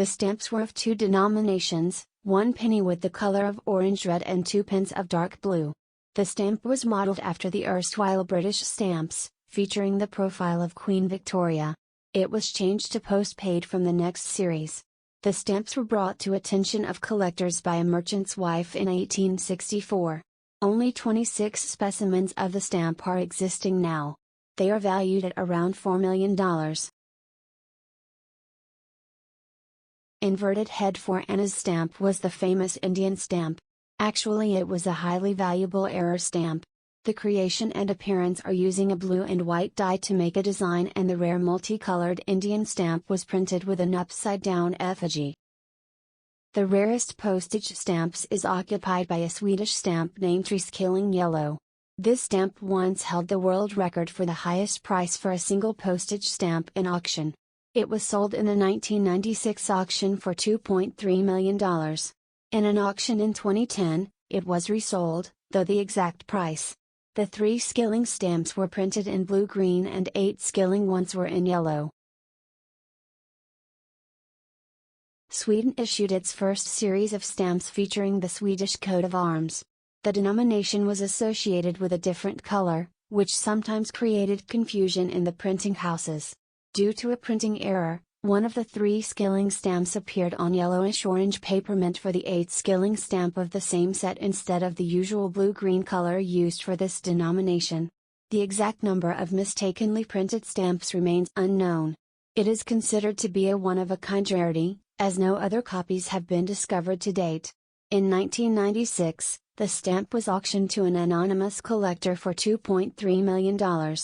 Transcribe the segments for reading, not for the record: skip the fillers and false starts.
The stamps were of two denominations, 1 penny with the color of orange-red and 2 pence of dark blue. The stamp was modeled after the erstwhile British stamps, featuring the profile of Queen Victoria. It was changed to postpaid from the next series. The stamps were brought to attention of collectors by a merchant's wife in 1864. Only 26 specimens of the stamp are existing now. They are valued at around $4 million. Inverted head for Anna's stamp was the famous Indian stamp. Actually, it was a highly valuable error stamp. The creation and appearance are using a blue and white dye to make a design, and the rare multicolored Indian stamp was printed with an upside-down effigy. The rarest postage stamps is occupied by a Swedish stamp named Treskilling Yellow. This stamp once held the world record for the highest price for a single postage stamp in auction. It was sold in the 1996 auction for $2.3 million. In an auction in 2010, it was resold, though the exact price. The 3 Skilling stamps were printed in blue-green and 8 Skilling ones were in yellow. Sweden issued its first series of stamps featuring the Swedish coat of arms. The denomination was associated with a different color, which sometimes created confusion in the printing houses. Due to a printing error, one of the 3 Skilling stamps appeared on yellowish-orange paper meant for the 8 Skilling stamp of the same set instead of the usual blue-green color used for this denomination. The exact number of mistakenly printed stamps remains unknown. It is considered to be a one-of-a-kind rarity, as no other copies have been discovered to date. In 1996, the stamp was auctioned to an anonymous collector for $2.3 million.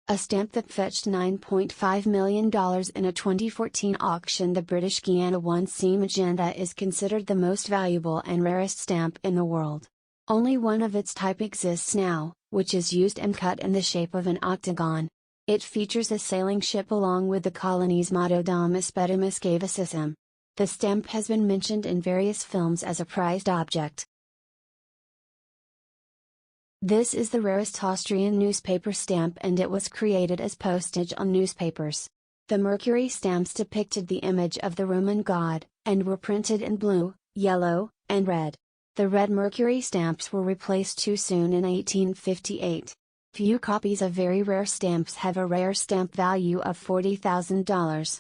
A stamp that fetched $9.5 million in a 2014 auction, the British Guiana 1C Magenta, is considered the most valuable and rarest stamp in the world. Only one of its type exists now, which is used and cut in the shape of an octagon. It features a sailing ship along with the colony's motto Domus Petimus Gavicissum. The stamp has been mentioned in various films as a prized object. This is the rarest Austrian newspaper stamp, and it was created as postage on newspapers. The Mercury stamps depicted the image of the Roman god, and were printed in blue, yellow, and red. The red Mercury stamps were replaced too soon in 1858. Few copies of very rare stamps have a rare stamp value of $40,000.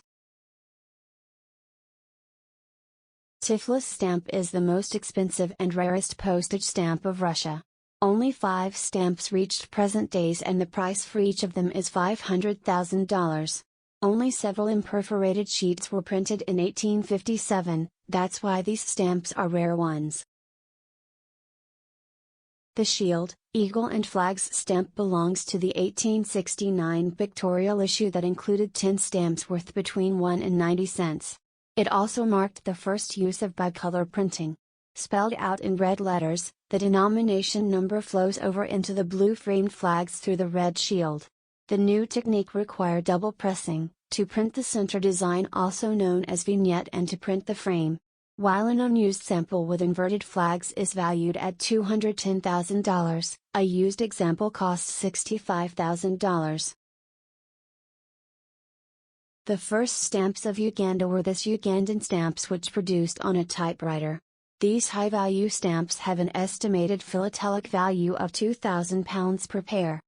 Tiflis stamp is the most expensive and rarest postage stamp of Russia. Only 5 stamps reached present days, and the price for each of them is $500,000. Only several imperforated sheets were printed in 1857, that's why these stamps are rare ones. The shield, eagle and flags stamp belongs to the 1869 pictorial issue that included 10 stamps worth between 1 and 90 cents. It also marked the first use of bicolor printing. Spelled out in red letters, the denomination number flows over into the blue framed flags through the red shield. The new technique required double pressing, to print the center design, also known as vignette, and to print the frame. While an unused sample with inverted flags is valued at $210,000, a used example costs $65,000. The first stamps of Uganda were the Ugandan stamps, which produced on a typewriter. These high-value stamps have an estimated philatelic value of £2,000 per pair.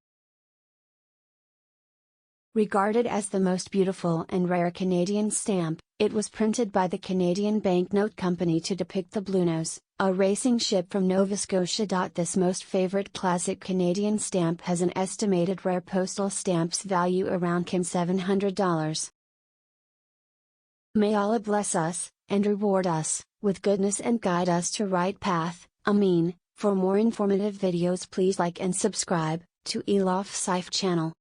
Regarded as the most beautiful and rare Canadian stamp, it was printed by the Canadian Banknote Company to depict the Bluenose, a racing ship from Nova Scotia. This most favorite classic Canadian stamp has an estimated rare postal stamps value around $700. May Allah bless us, and reward us, with goodness and guide us to right path, Ameen. For more informative videos please like and subscribe, to Elof Saif channel.